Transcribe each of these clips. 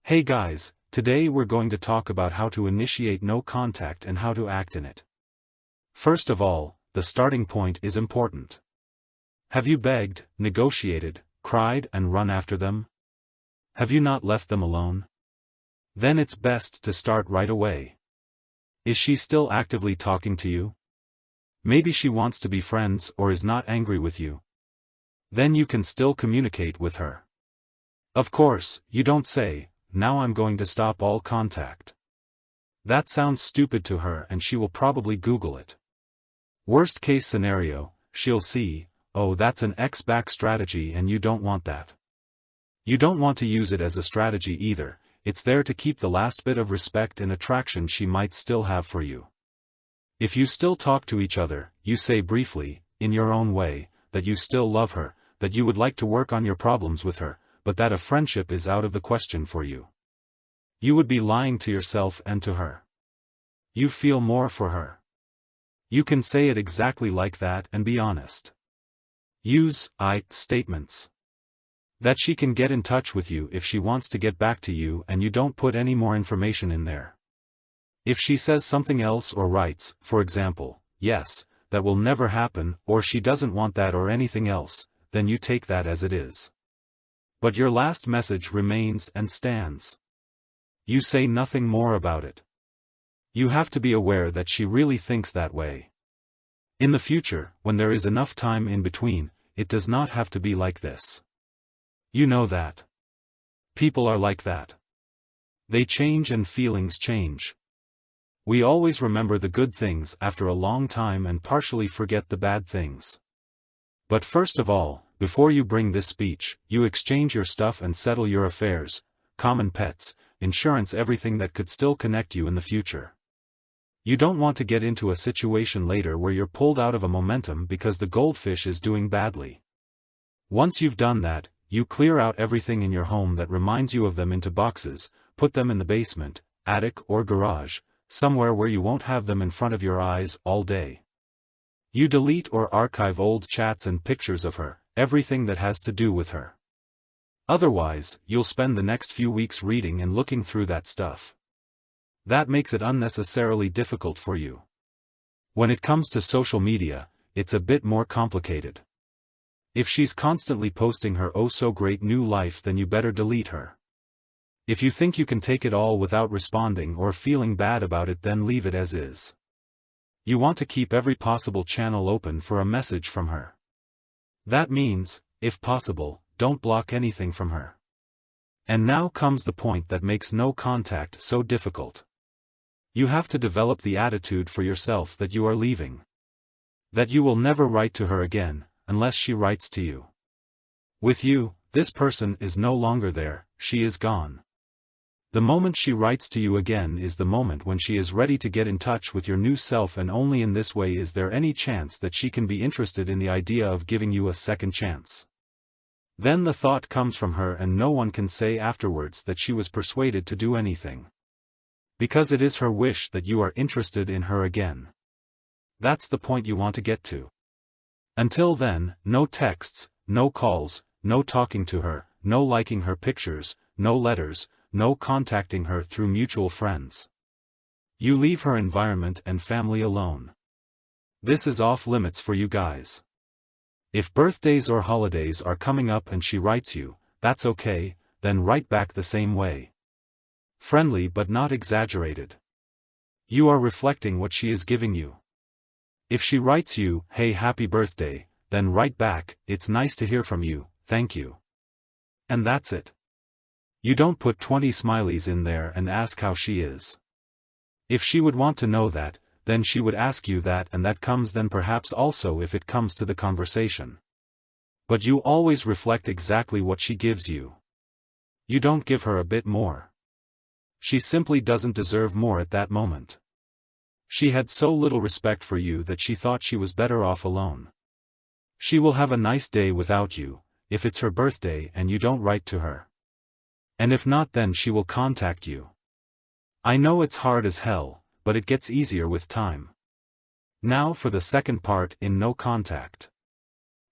Hey guys, today we're going to talk about how to initiate no contact and how to act in it. First of all, the starting point is important. Have you begged, negotiated, cried and run after them? Have you not left them alone? Then it's best to start right away. Is she still actively talking to you? Maybe she wants to be friends or is not angry with you. Then you can still communicate with her. Of course, you don't say, "Now I'm going to stop all contact." That sounds stupid to her and she will probably Google it. Worst case scenario, she'll see, "Oh, that's an X-back strategy and you don't want that." You don't want to use it as a strategy either, it's there to keep the last bit of respect and attraction she might still have for you. If you still talk to each other, you say briefly, in your own way, that you still love her, that you would like to work on your problems with her, but that a friendship is out of the question for you. You would be lying to yourself and to her. You feel more for her. You can say it exactly like that and be honest. Use I statements. That she can get in touch with you if she wants to get back to you and you don't put any more information in there. If she says something else or writes, for example, "Yes, that will never happen," or "She doesn't want that" or anything else, then you take that as it is. But your last message remains and stands. You say nothing more about it. You have to be aware that she really thinks that way. In the future, when there is enough time in between, it does not have to be like this. You know that. People are like that. They change and feelings change. We always remember the good things after a long time and partially forget the bad things. But first of all, before you bring this speech, you exchange your stuff and settle your affairs, common pets, insurance, everything that could still connect you in the future. You don't want to get into a situation later where you're pulled out of a momentum because the goldfish is doing badly. Once you've done that, you clear out everything in your home that reminds you of them into boxes, put them in the basement, attic or garage, somewhere where you won't have them in front of your eyes all day. You delete or archive old chats and pictures of her, everything that has to do with her. Otherwise, you'll spend the next few weeks reading and looking through that stuff. That makes it unnecessarily difficult for you. When it comes to social media, it's a bit more complicated. If she's constantly posting her oh-so-great new life, then you better delete her. If you think you can take it all without responding or feeling bad about it, then leave it as is. You want to keep every possible channel open for a message from her. That means, if possible, don't block anything from her. And now comes the point that makes no contact so difficult. You have to develop the attitude for yourself that you are leaving. That you will never write to her again, unless she writes to you. With you, this person is no longer there, she is gone. The moment she writes to you again is the moment when she is ready to get in touch with your new self, and only in this way is there any chance that she can be interested in the idea of giving you a second chance. Then the thought comes from her and no one can say afterwards that she was persuaded to do anything. Because it is her wish that you are interested in her again. That's the point you want to get to. Until then, no texts, no calls, no talking to her, no liking her pictures, no letters, no contacting her through mutual friends. You leave her environment and family alone. This is off limits for you guys. If birthdays or holidays are coming up and she writes you, that's okay, then write back the same way. Friendly but not exaggerated. You are reflecting what she is giving you. If she writes you, "Hey, happy birthday," then write back, "It's nice to hear from you, thank you." And that's it. You don't put 20 smileys in there and ask how she is. If she would want to know that, then she would ask you that, and that comes then perhaps also if it comes to the conversation. But you always reflect exactly what she gives you. You don't give her a bit more. She simply doesn't deserve more at that moment. She had so little respect for you that she thought she was better off alone. She will have a nice day without you, if it's her birthday and you don't write to her. And if not, then she will contact you. I know it's hard as hell, but it gets easier with time. Now for the second part in no contact.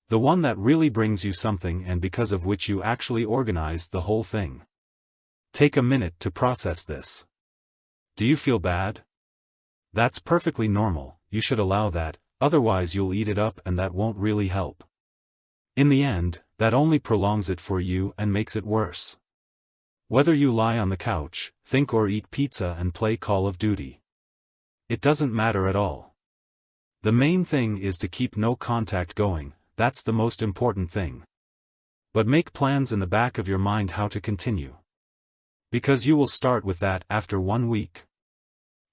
The one that really brings you something and because of which you actually organized the whole thing. Take a minute to process this. Do you feel bad? That's perfectly normal, you should allow that, otherwise you'll eat it up and that won't really help. In the end, that only prolongs it for you and makes it worse. Whether you lie on the couch, think or eat pizza and play Call of Duty. It doesn't matter at all. The main thing is to keep no contact going, that's the most important thing. But make plans in the back of your mind how to continue. Because you will start with that after 1 week.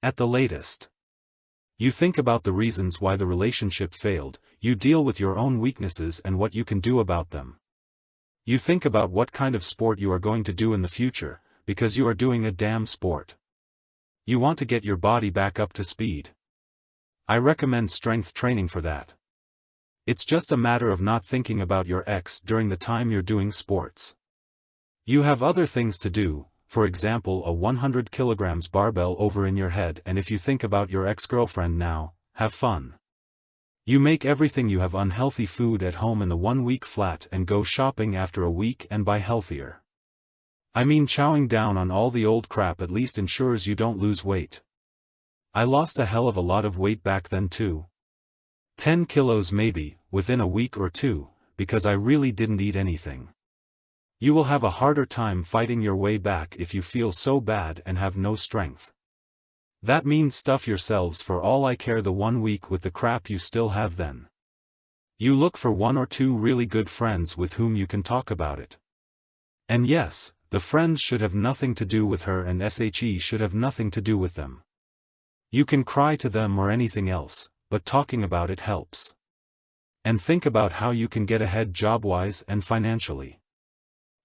At the latest. You think about the reasons why the relationship failed, you deal with your own weaknesses and what you can do about them. You think about what kind of sport you are going to do in the future, because you are doing a damn sport. You want to get your body back up to speed. I recommend strength training for that. It's just a matter of not thinking about your ex during the time you're doing sports. You have other things to do, for example a 100 kilograms barbell over in your head, and if you think about your ex-girlfriend now, have fun. You make everything you have unhealthy food at home in the 1 week flat and go shopping after a week and buy healthier. I mean, chowing down on all the old crap at least ensures you don't lose weight. I lost a hell of a lot of weight back then too. 10 kilos maybe, within a week or two, because I really didn't eat anything. You will have a harder time fighting your way back if you feel so bad and have no strength. That means stuff yourselves for all I care the 1 week with the crap you still have then. You look for 1 or 2 really good friends with whom you can talk about it. And yes, the friends should have nothing to do with her and SHE should have nothing to do with them. You can cry to them or anything else, but talking about it helps. And think about how you can get ahead job-wise and financially.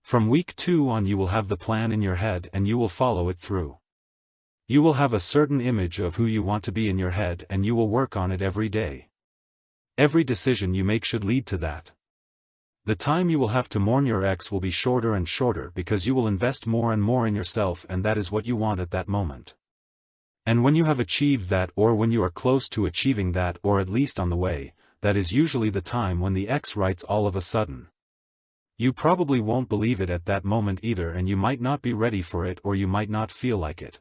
From week 2 on you will have the plan in your head and you will follow it through. You will have a certain image of who you want to be in your head and you will work on it every day. Every decision you make should lead to that. The time you will have to mourn your ex will be shorter and shorter because you will invest more and more in yourself, and that is what you want at that moment. And when you have achieved that, or when you are close to achieving that, or at least on the way, that is usually the time when the ex writes all of a sudden. You probably won't believe it at that moment either, and you might not be ready for it or you might not feel like it.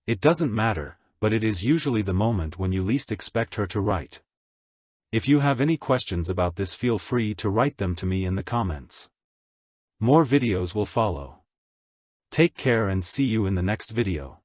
It doesn't matter, but it is usually the moment when you least expect her to write. If you have any questions about this, feel free to write them to me in the comments. More videos will follow. Take care and see you in the next video.